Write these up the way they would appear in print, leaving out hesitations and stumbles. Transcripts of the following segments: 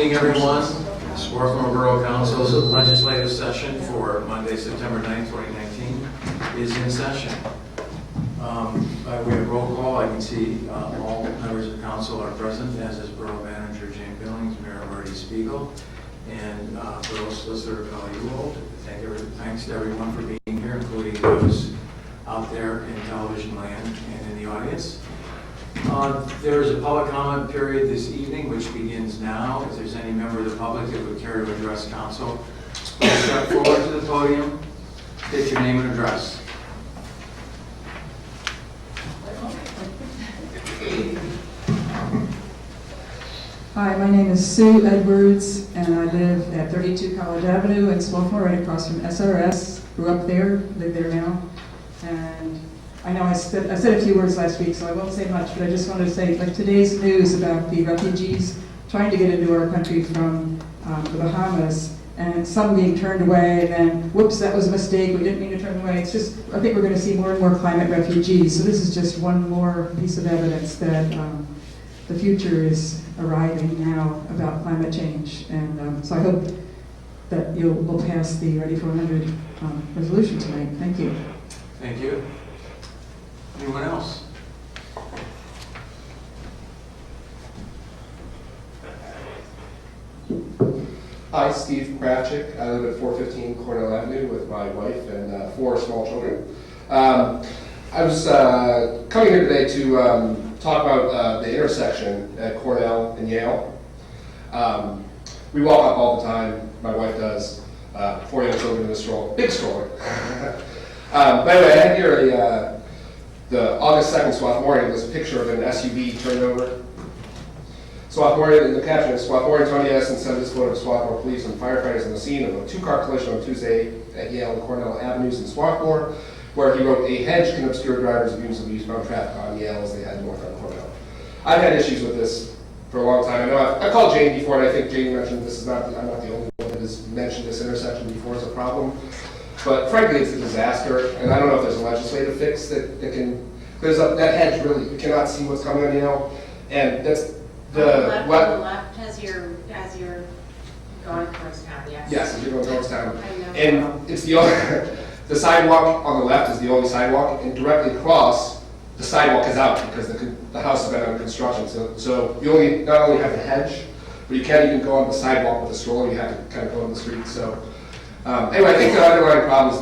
evening, everyone. Swarthmore Borough Council's legislative session for Monday, September 9th, 2019 is in session. By way of roll call, I can see all members of council are present, as is Borough Manager Jane Billings, Mayor Marty Spiegel, and Borough Solicitor Kelly Ewald. Thanks to everyone for being here, including those out there in television land and in the audience. There is a public comment period this evening, which begins now. If there's any member of the public that would care to address council, please step forward to the podium, state your name and address. Hi, my name is Sue Edwards, and I live at 32 College Avenue in Swarthmore, right across from SRS. Grew up there, live there now. And I know I said a few words last week, so I won't say much, but I just wanted to say, like today's news about the refugees trying to get into our country from the Bahamas, and some being turned away, and then, whoops, that was a mistake, we didn't mean to turn them away. It's just, I think we're going to see more and more climate refugees, so this is just one more piece of evidence that the future is arriving now about climate change. And so I hope that we'll pass the Ready for 100 resolution tonight. Thank you. Thank you. Anyone else? Hi, Steve Kravchik. I live at 415 Cornell Avenue with my wife and 4 small children. I was coming here today to talk about the intersection at Cornell and Yale. We walk up all the time, my wife does, 4 young children in a stroller, big stroller. But anyway, I had here the August 2nd Swarthmore, this picture of an SUV turned over. Swarthmore, in the caption is Swarthmore Tony S. and sent this photo of Swarthmore police and firefighters on the scene of a 2-car collision on Tuesday at Yale and Cornell Avenues in Swarthmore, where he wrote, "A hedge can obscure drivers' views of eastbound traffic on Yale as they head north on Cornell." I've had issues with this for a long time. I know I've called Jane before, and I think Jane mentioned this is I'm not the only one that has mentioned this intersection before as a problem. But frankly, it's a disaster, and I don't know if there's a legislative fix that can, because that hedge really, you cannot see what's coming on Yale, and that's on the left as you're going towards town, yes. Yes, as you're going towards town. I know. And it's the only, the sidewalk on the left is the only sidewalk, and directly across, the sidewalk is out because the house has been under construction. So you not only have the hedge, but you can't even go on the sidewalk with a stroller. You have to kind of go on the street. So anyway, I think the underlying problem is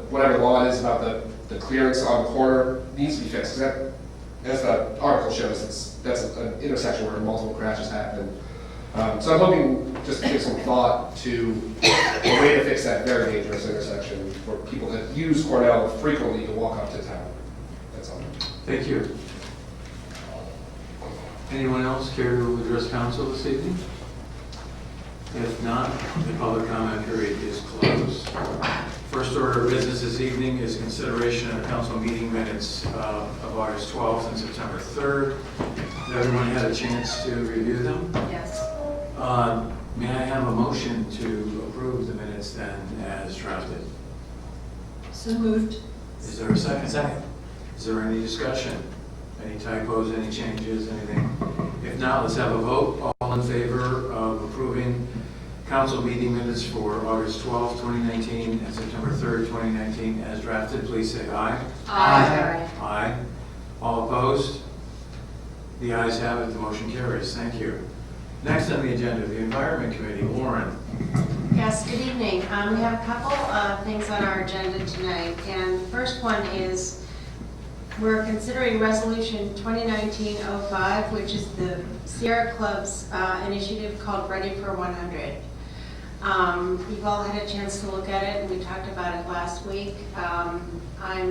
whatever law it is about the clearance on the corner needs to be fixed. That, as the article shows, that's an intersection where multiple crashes happen. So I'm hoping just to give some thought to a way to fix that very dangerous intersection for people that use Cornell frequently to walk up to town. That's all. Thank you. Anyone else care to address council this evening? If not, the public comment period is closed. First order of business this evening is consideration of council meeting minutes of August 12th and September 3rd. Has everyone had a chance to review them? Yes. May I have a motion to approve the minutes then as drafted? So moved. Is there a second? Second. Is there any discussion? Any typos, any changes, anything? If not, let's have a vote. All in favor of approving council meeting minutes for August 12th, 2019 and September 3rd, 2019 as drafted, please say aye. Aye. Aye. All opposed? The ayes have it, the motion carries. Thank you. Next on the agenda, the Environment Committee. Lauren. Yes, good evening. We have a couple of things on our agenda tonight, and the first one is we're considering Resolution 2019-05, which is the Sierra Club's initiative called Ready for 100. You've all had a chance to look at it, and we talked about it last week. I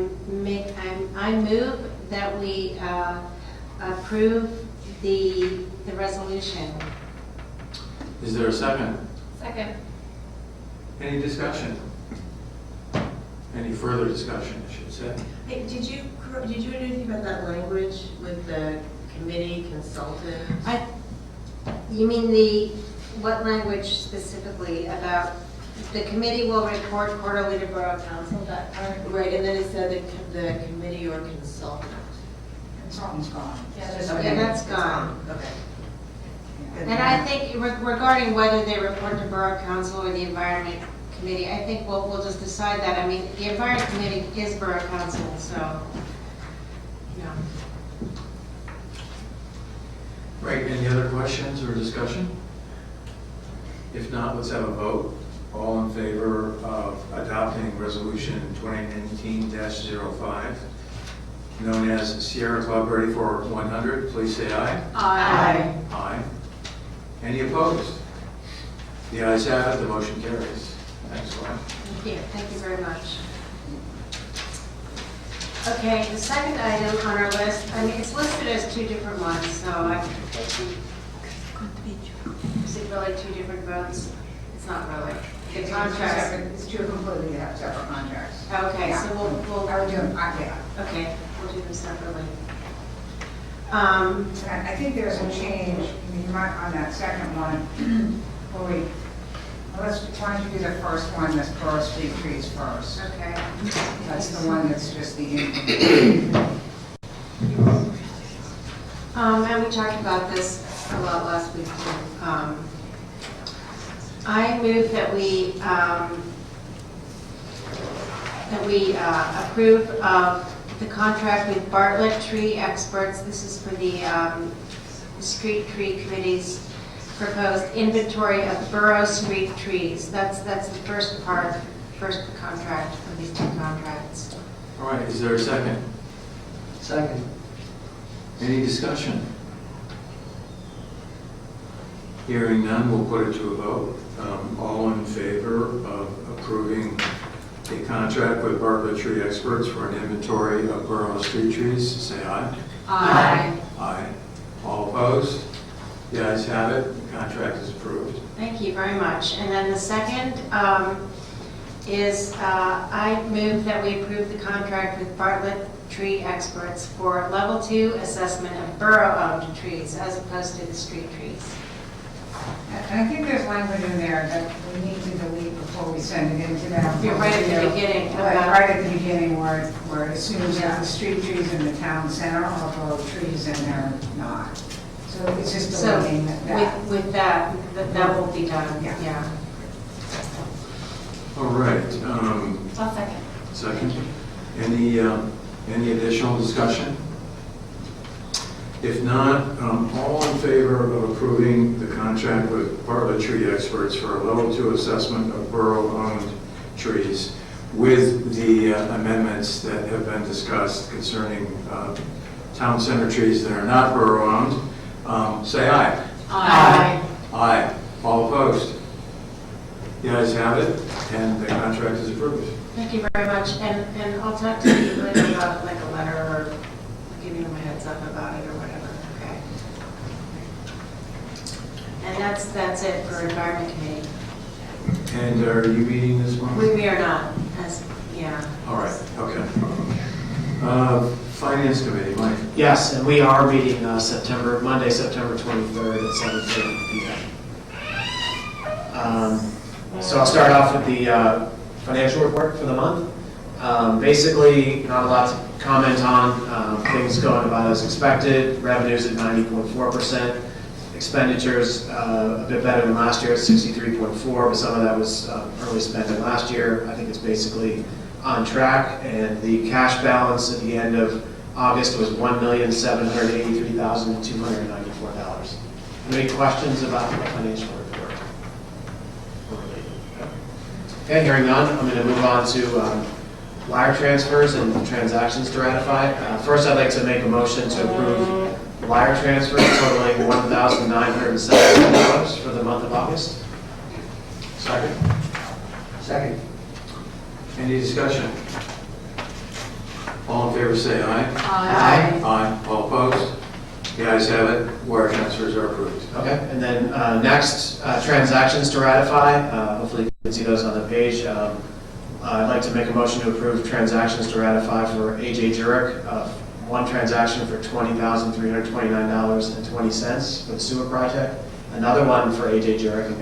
move that we approve the resolution. Is there a second? Second. Any discussion? Any further discussion, I should say? Hey, did you do anything about that language with the committee consultant? You mean what language specifically about the committee will report quarterly to Borough Council, that part? Right, and then it said the committee or consultant. Consultant's gone. Yeah, that's gone. Okay. And I think regarding whether they report to Borough Council or the Environment Committee, I think we'll just decide that. I mean, the Environment Committee is Borough Council, so, you know. Right, any other questions or discussion? If not, let's have a vote. All in favor of adopting Resolution 2019-05, known as Sierra Club Ready for 100, please say aye. Aye. Aye. Any opposed? The ayes have it, the motion carries. Thanks, Glenn. Thank you very much. Okay, the second item on our list, I mean, it's listed as two different ones, so is it really two different votes? It's not really. The contracts. It's two completely separate contracts. Okay, Yeah. so we'll, I would do them, yeah. okay, we'll do them separately. And I think there's a change, I mean, you might, on that second one, why don't you do the first one, this Borough Street trees first? Okay. That's the one that's just the, And we talked about this a lot last week too. I move that we approve of the contract with Bartlett Tree Experts. This is for the Street Tree Committee's proposed inventory of borough street trees. That's the first contract of these two contracts. All right, is there a second? Second. Any discussion? Hearing none, we'll put it to a vote. All in favor of approving a contract with Bartlett Tree Experts for an inventory of borough street trees, say aye. Aye. Aye. All opposed? The ayes have it, the contract is approved. Thank you very much. And then the second is I move that we approve the contract with Bartlett Tree Experts for level 2 assessment of borough-owned trees as opposed to the street trees. and I think there's language in there that we need to delete before we send it into them. You're right at the beginning. Right at the beginning where it assumes that the street trees in the town center are borough trees and they're not. So it's just So deleting that. with that will be done, Yeah. yeah. All right, I'll second. second. Any additional discussion? If not, all in favor of approving the contract with Bartlett Tree Experts for a level 2 assessment of borough-owned trees with the amendments that have been discussed concerning town center trees that are not borough-owned, say aye. Aye. Aye. All opposed? The ayes have it, and the contract is approved. Thank you very much. And I'll talk to you later about like a letter or give you a heads up about it or whatever, okay? And that's it for Environment Committee. And are you meeting this month? We are not, yeah. All right, okay. Finance Committee, Mike. Yes, and we are meeting Monday, September 23rd at 7:30 p.m. So I'll start off with the financial report for the month. Basically, not a lot to comment on. Things going about as expected. Revenues at 90.4%. Expenditures a bit better than last year at 63.4%, but some of that was early spending last year. I think it's basically on track, and the cash balance at the end of August was $1,783,294. Any questions about the financial report? Okay, hearing none, I'm going to move on to wire transfers and transactions to ratify. First, I'd like to make a motion to approve wire transfers totaling $1,970 for the month of August. Second. Second. Any discussion? All in favor say aye. Aye. Aye. All opposed? The ayes have it. Wire transfers are approved. Okay, and then next, transactions to ratify. Hopefully you can see those on the page. I'd like to make a motion to approve transactions to ratify for AJ Jurek. One transaction for $20,329.20 for the sewer project. Another one for AJ Jurek, and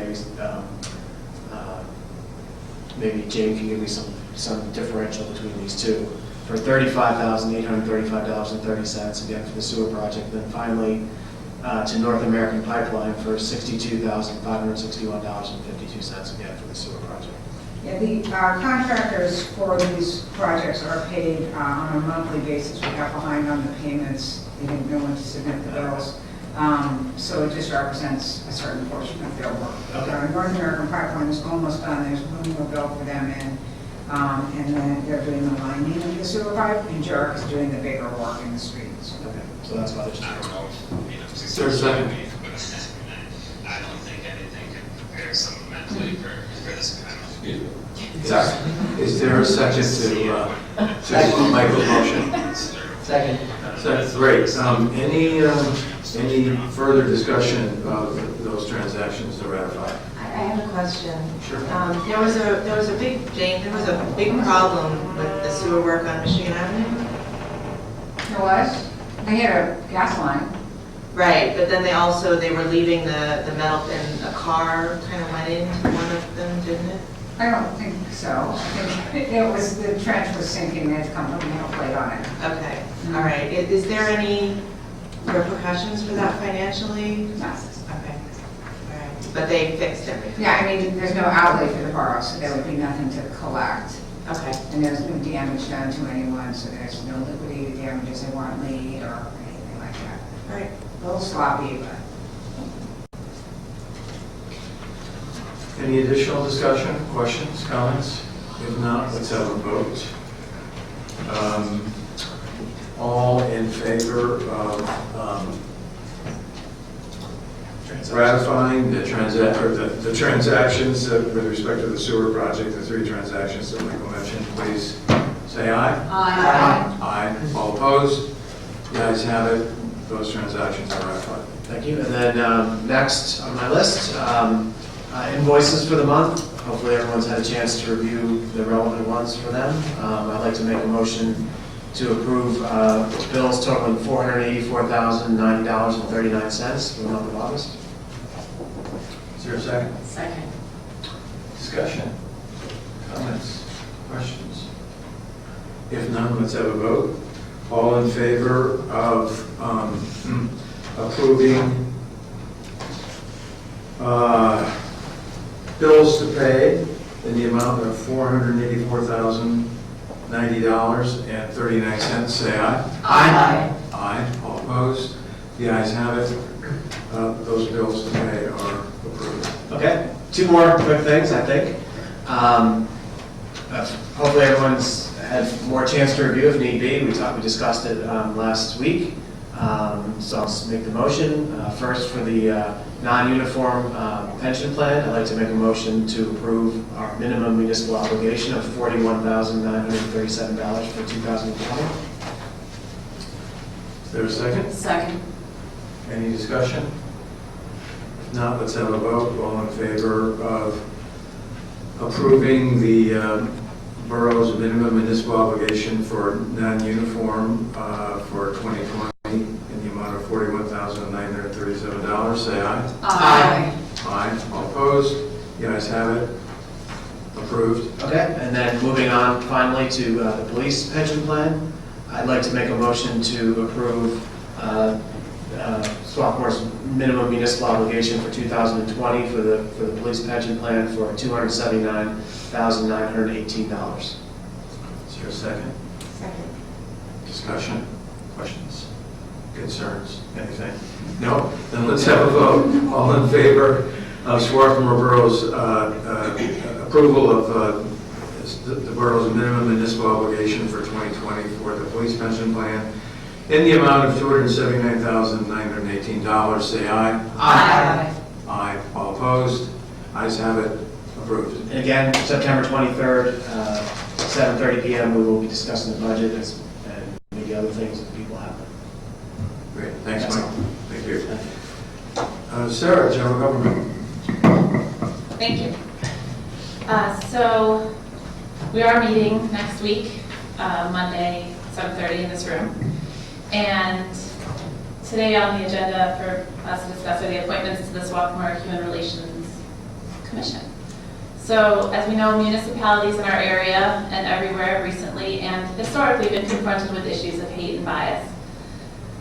maybe Jane can give me some differential between these two, for $35,835.30, again for the sewer project. Then finally, to North American Pipeline for $62,561.52 again for the sewer project. Yeah, the contractors for these projects are paid on a monthly basis. We got behind on the payments. They didn't know when to submit the bills. So it just represents a certain portion of their work. Okay. North American Pipeline is almost done. There's one more bill for them in. And then they're doing the lining of the sewer pipe, and Jerk is doing the bigger work in the streets. Okay, so that's why there's two. Is there a second? I don't think anything can prepare someone mentally for this kind of. Exactly. Is there a second to Michael's motion? Second. That's great. Any further discussion about those transactions to ratify? I have a question. Sure. There was a big problem with the sewer work on Michigan Avenue. There was? They had a gas line. Right, but then they were leaving the metal, and a car kind of went into one of them, didn't it? I don't think so. I think it was, the trench was sinking, they had to come put a metal plate on it. Okay, all right. Is there any repercussions for that financially? No. Okay, all right. But they fixed everything? Yeah, I mean, there's no outlay for the borough, so there would be nothing to collect. Okay. And there's no damage done to anyone, so there's no liquidated damages they weren't laid or anything like that. All right. A little sloppy, but. Any additional discussion, questions, comments? If not, let's have a vote. All in favor of ratifying the transactions with respect to the sewer project, the three transactions that Michael mentioned, please say aye. Aye. Aye. All opposed? The ayes have it. Those transactions are ratified. Thank you. And then next on my list, invoices for the month. Hopefully everyone's had a chance to review the relevant ones for them. I'd like to make a motion to approve bills totaling $484,090.39 for the month of August. Is there a second? Second. Discussion? Comments? Questions? If none, let's have a vote. All in favor of approving bills to pay in the amount of $484,090.39, say aye. Aye. Aye. All opposed? The ayes have it. Those bills to pay are approved. Okay, two more quick things, I think. Hopefully everyone's had more chance to review if need be. We discussed it last week. So I'll just make the motion. First, for the non-uniform pension plan, I'd like to make a motion to approve our minimum municipal obligation of $41,937 for 2020. Is there a second? Second. Any discussion? If not, let's have a vote. All in favor of approving the borough's minimum municipal obligation for non-uniform for 2020 in the amount of $41,937, say aye. Aye. Aye. All opposed? The ayes have it. Approved. Okay, and then moving on finally to the police pension plan, I'd like to make a motion to approve Swarthmore's minimum municipal obligation for 2020 for the police pension plan for $279,918. Is there a second? Second. Discussion? Questions? Concerns? Anything? No? Then let's have a vote. All in favor of Swarthmore Borough's approval of the borough's minimum municipal obligation for 2020 for the police pension plan in the amount of $279,918, say aye. Aye. Aye. All opposed? Ayes have it. Approved. And again, September 23rd, 7:30 p.m., we will be discussing the budget and maybe other things that people have. Great. Thanks, That's Mike. all. Thank you. Sarah, General Government. Thank you. So we are meeting next week, Monday, 7:30 in this room. And today on the agenda for us to discuss are the appointments to the Swarthmore Human Relations Commission. So as we know, municipalities in our area and everywhere recently and historically been confronted with issues of hate and bias.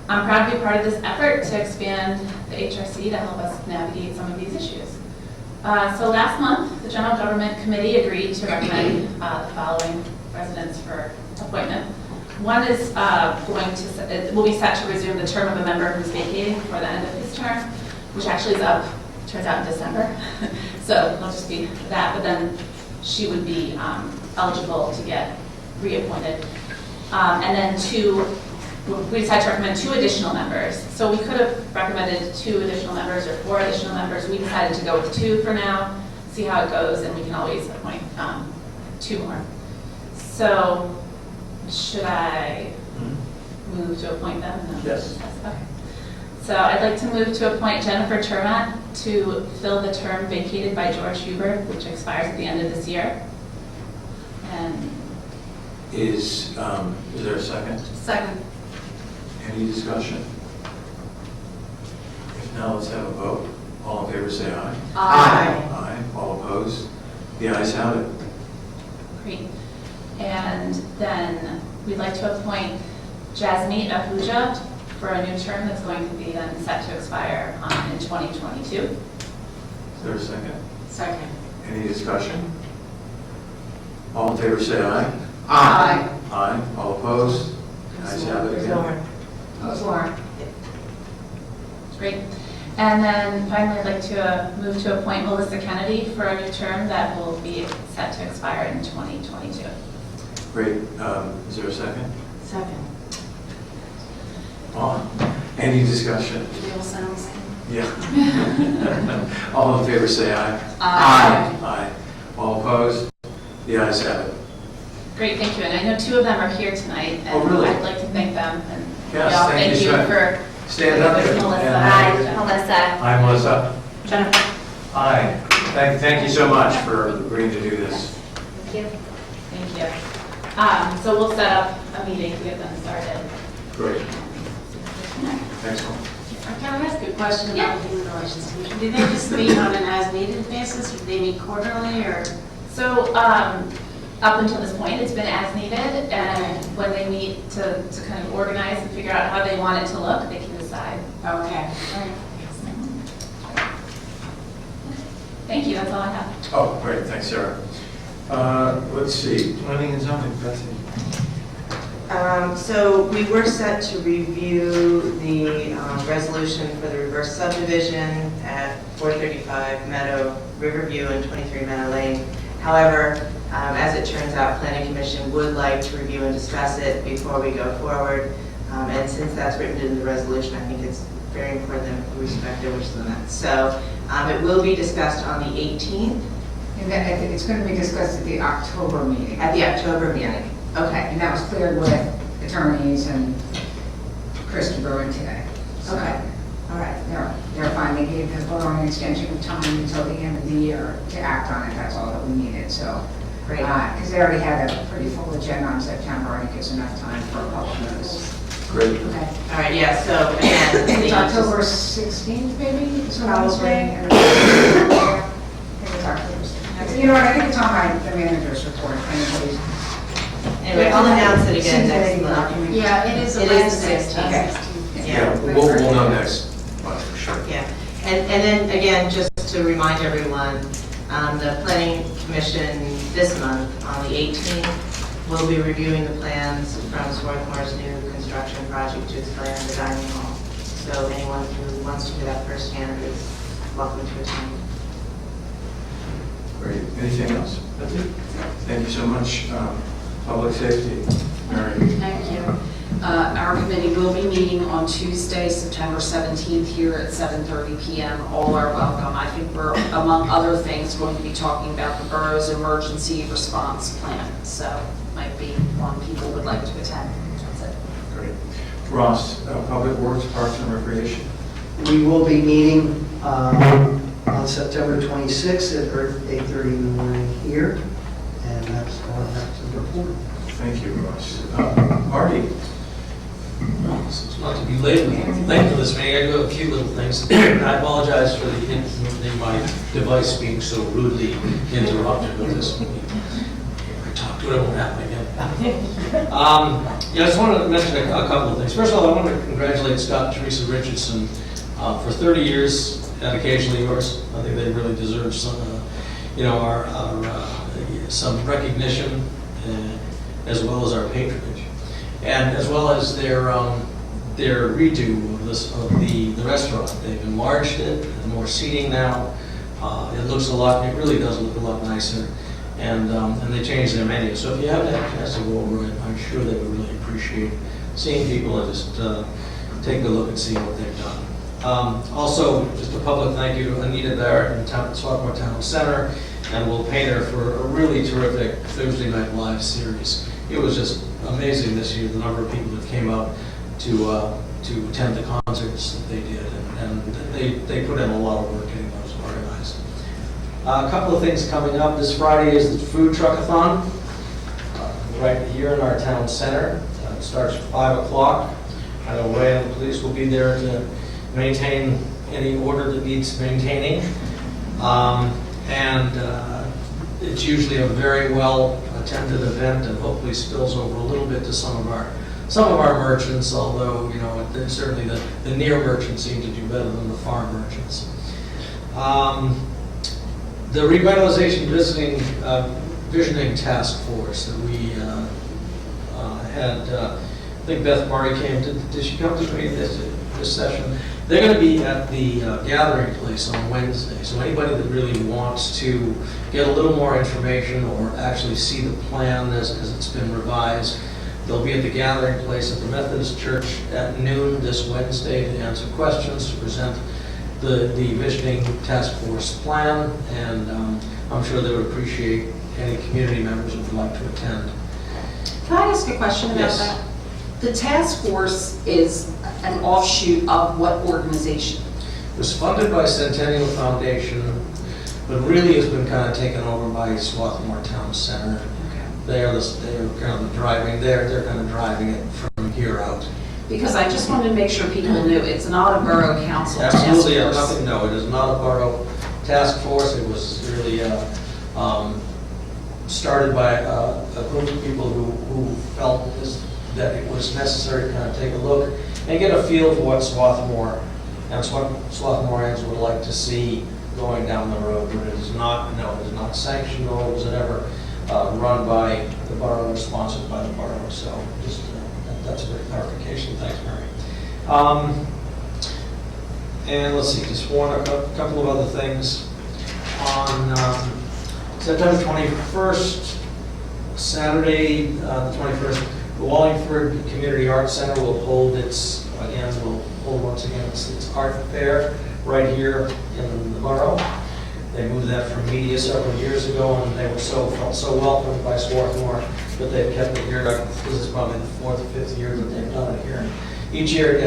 I'm proud to be part of this effort to expand the HRC to help us navigate some of these issues. So last month, the General Government Committee agreed to recommend the following residents for appointment. One is will be set to resume the term of a member who's vacating before the end of his term, which actually is up, turns out, in December. So it'll just be that, but then she would be eligible to get reappointed. And then we decided to recommend 2 additional members. So we could have recommended 2 additional members or 4 additional members. We decided to go with 2 for now, see how it goes, and we can always appoint 2 more. So should I move to appoint them? No? Yes. Okay. So I'd like to move to appoint Jennifer Termat to fill the term vacated by George Huber, which expires at the end of this year. And Is there a second? Second. Any discussion? If not, let's have a vote. All in favor say aye. Aye. Aye. All opposed? The ayes have it. great. And then we'd like to appoint Jasmeet Ahuja for a new term that's going to be then set to expire in 2022. Is there a second? Second. Any discussion? All in favor say aye. Aye. Aye. All opposed? The ayes have it again. Lauren. Great. And then finally, I'd like to move to appoint Melissa Kennedy for a new term that will be set to expire in 2022. Great. Is there a second? Second. Any discussion? Do they all sound the same? Yeah. All in favor say aye. Aye. Aye. All opposed? The ayes have it. Great, thank you. And I know 2 of them are here tonight, and Oh, really? I'd like to thank them. And Yes, y'all, thank you, sir. for Stand up. There's Melissa. and- Hi, Melissa. Hi, Melissa. Jennifer. Hi. Thank you so much for agreeing to do this. Thank you. Thank you. So we'll set up a meeting to get them started. Great. Excellent. Can I ask a question Yeah. about the Human Relations Commission? Do they just meet on an as-needed basis, or do they meet quarterly, or? So up until this point, it's been as needed, and when they meet to kind of organize and figure out how they want it to look, they can decide. Okay. Thank you, that's all I have. Oh, great. Thanks, Sarah. Let's see. Planning and zoning, Betsy. So we were set to review the resolution for the reverse subdivision at 435 Meadow Riverview and 23 Meadow Lane. However, as it turns out, Planning Commission would like to review and discuss it before we go forward. And since that's written in the resolution, I think it's very important that we respect their wishes on that. So it will be discussed on the 18th. And then I think it's going to be discussed at the October meeting. At the October meeting. Okay. And that was cleared with attorneys and Christopher and today. So Okay. All right. they're fine. They gave the borough an extension of time until the end of the year to act on it. That's all that we needed, so. Great. Because they already had a pretty full agenda on September, I think it's enough time for a public notice. Great. Okay. All right, yeah, so again. It's October 16th, maybe, is what I was saying. I think it's October 16th. You know what, I think it's on the manager's report, if anybody's. Anyway, I'll announce it again next month. Yeah, it is a It is Wednesday. the 16th. Okay. Yeah, we'll know next month for sure. Yeah, and then again, just to remind everyone, the Planning Commission this month, on the 18th, will be reviewing the plans from Swarthmore's new construction project to expand the dining hall. So anyone who wants to do that firsthand is welcome to attend. Great. Anything else? That's it. Thank you so much. Public safety. Mary. Thank you. Our committee will be meeting on Tuesday, September 17th here at 7:30 p.m. All are welcome. I think we're, among other things, going to be talking about the borough's emergency response plan. So might be one people would like to attend. That's it. Great. Ross, Public Works, Parks and Recreation. We will be meeting on September 26th at 8:30 in the morning here, and that's all I have to report. Thank you, Ross. Marty. Not to be late for this meeting, I do have a few little things. I apologize for my device being so rudely interrupted with this meeting. talk to it, it won't happen again. Yeah, I just wanted to mention a couple of things. First of all, I want to congratulate Scott and Teresa Richardson for 30 years, and occasionally yours. I think they really deserve some, some recognition, as well as our patronage, and as well as their redo of the restaurant. They've enlarged it, and more seating now. It looks it really does look a lot nicer, and they changed their menu. So if you haven't had a chance to go over it, I'm sure they would really appreciate seeing people and just take a look and see what they've done. Also, just a public thank you to Anita Barrett and Swarthmore Town Center, and Will Painter for a really terrific Thursday Night Live series. It was just amazing this year, the number of people that came out to attend the concerts that they did, and they put in a lot of work getting those organized. A couple of things coming up. This Friday is the Food Truckathon, right here in our town center. It starts at 5 o'clock. I know Ray and the police will be there to maintain any order that needs maintaining. It's usually a very well attended event, and hopefully spills over a little bit to some of our merchants, although, certainly the near merchants seem to do better than the far merchants. The Revitalization Visioning Task Force that we had, I think Beth Murray came, did she come to me this session? They're going to be at the gathering place on Wednesday, so anybody that really wants to get a little more information or actually see the plan as it's been revised, they'll be at the gathering place at the Methodist Church at noon this Wednesday to answer questions, to present the Visioning Task Force plan, and I'm sure they would appreciate any community members who would like to attend. Can I ask a question about Yes. that? The task force is an offshoot of what organization? It was funded by Centennial Foundation, but really has been kind of taken over by Swarthmore Town Center. They're kind of driving. They're kind of driving it from here out. Because I just wanted to make sure people knew it's not a borough council task force. Absolutely, nothing. No, it is not a borough task force. It was really started by a group of people who felt that it was necessary to kind of take a look and get a feel for what Swarthmore and Swarthmoreans would like to see going down the road. But it is not, it is not sanctioned, nor was it ever run by the borough or sponsored by the borough. So just that's a great clarification. Thanks, Mary. And let's see, just a couple of other things. On September 21st, Saturday, the 21st, the Wallingford Community Arts Center will hold once again its art fair right here in the borough. They moved that from media several years ago, and they felt so welcomed by Swarthmore that they've kept it here. This is probably the 4th or 5th year that they've done it here. Each year it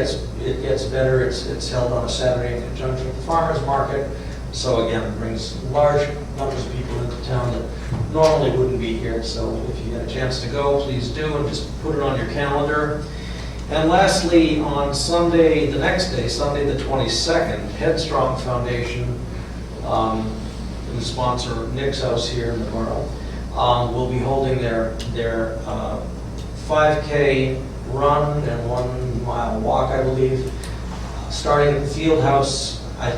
gets better. It's held on a Saturday in conjunction with the farmers market. So again, it brings large numbers of people into town that normally wouldn't be here. So if you get a chance to go, please do, and just put it on your calendar. And lastly, on Sunday, the next day, Sunday the 22nd, Headstrong Foundation, who sponsor Nick's House here in the borough, will be holding their 5K run and 1 mile walk, I believe, starting at the Field House. I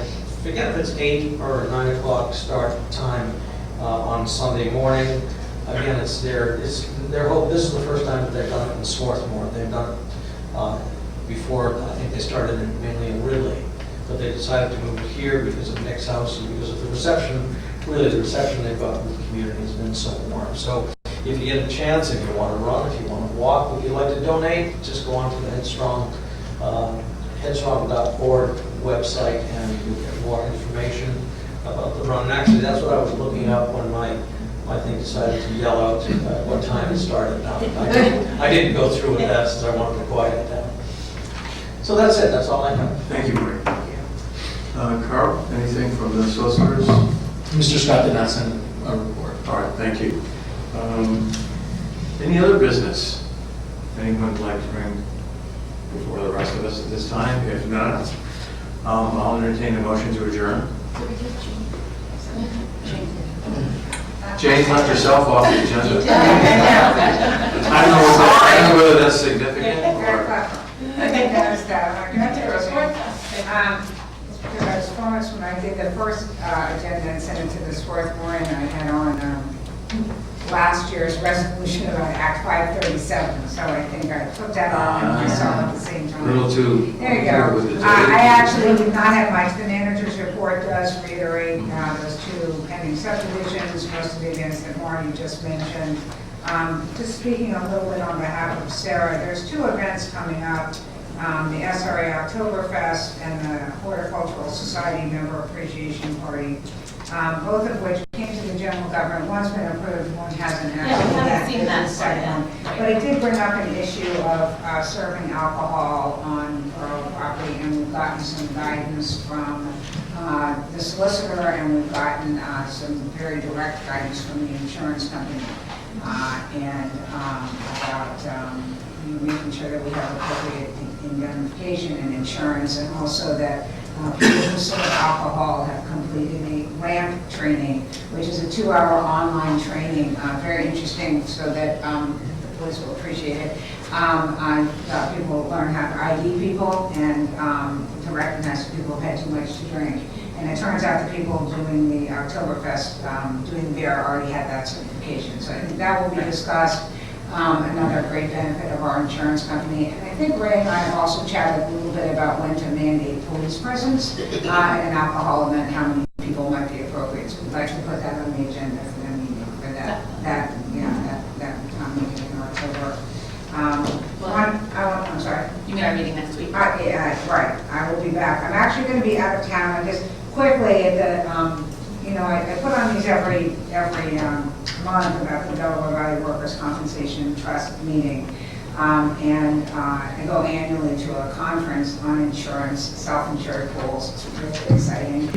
forget if it's 8 or 9 o'clock start time on Sunday morning. Again, it's their hope. This is the first time that they've done it in Swarthmore. They've done it before. I think they started mainly in Ridley, but they decided to move it here because of Nick's House and because of the reception. Really, the reception they've got with the community has been so warm. So if you get a chance, if you want to run, if you want to walk, if you'd like to donate, just go on to the Headstrong.org website and you'll get more information about the run. And actually, that's what I was looking up when my thing decided to yell out what time it started. I didn't go through with that since I wanted to quiet it down. So that's it. That's all I have. Thank you, Murray. Carl, anything from the solicitors? Mr. Scott did not send a report. All right, thank you. Any other business anyone would like to bring before the rest of us at this time? If not, I'll entertain a motion to adjourn. Jane left herself off the agenda. I don't know whether that's significant or... I think that's that. I'm going to because Florence, when I did the first agenda and sent it to the Swarthmore, and I had on last year's resolution about Act 537, so I think I took that on and myself at the same time. A little too... There you go. I actually did not have the manager's report does reiterate those two pending subdivisions, most of the events that Marty just mentioned. Just speaking a little bit on behalf of Sarah, there's two events coming up. The SRA Oktoberfest and the Horticultural Society Member Appreciation Party, both of which came to the general government. One's been approved, one hasn't actually. Yeah, we haven't seen that second one. Right. But it did bring up an issue of serving alcohol on borough property, and we've gotten some guidance from the solicitor, and we've gotten some very direct guidance from the insurance company, and about making sure that we have appropriate indemnification and insurance, and also that people who serve alcohol have completed a RAMP training, which is a 2-hour online training, very interesting, so that the police will appreciate it. People will learn how to ID people and to recognize if people have had too much to drink. And it turns out the people doing the Oktoberfest, doing the beer, already had that certification. So I think that will be discussed. Another great benefit of our insurance company. And I think Ray and I have also chatted a little bit about when to mandate police presence at an alcohol event, how many people might be appropriate. So we'd like to put that on the agenda for the meeting, for that meeting in October. I'm sorry. You mean our meeting next week? Yeah, right. I will be back. I'm actually going to be out of town. I just quickly at the, I put on these every month about the Delaware Valley Workers' Compensation Trust meeting. And I go annually to a conference on insurance, self-insured pools. It's really exciting.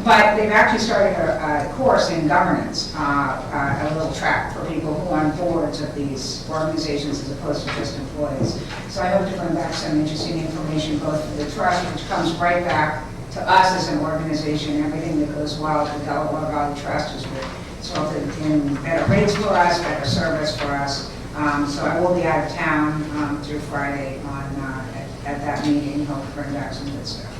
But they've actually started a course in governance, a little track for people who are on boards of these organizations as opposed to just employees. So I hope to bring back some interesting information both for the trust, which comes right back to us as an organization. Everything that goes well to the Delaware Valley Trust is resulted in better rates for us, better service for us. So I will be out of town through Friday at that meeting. Hope to bring back some good stuff.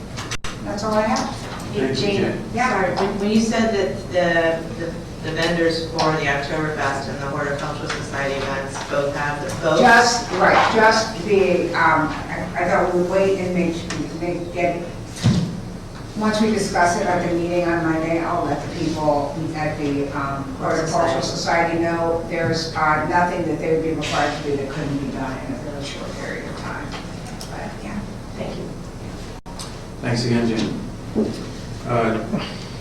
That's all I have. Thank you, Jane. Sorry, when you said that the vendors for the Oktoberfest and the Horticultural Society events both have both? Just the, I thought we would wait and get, once we discuss it at the meeting on Monday, I'll let the people at the Horticultural Society know there's nothing that they would be required to do that couldn't be done in a very short period of time. But yeah, thank you. Thanks again, Jane.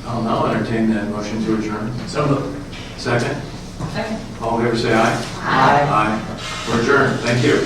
I'll now entertain that motion to adjourn. So moved. Second? Second. All in favor, say aye. Aye. Aye. We're adjourned. Thank you.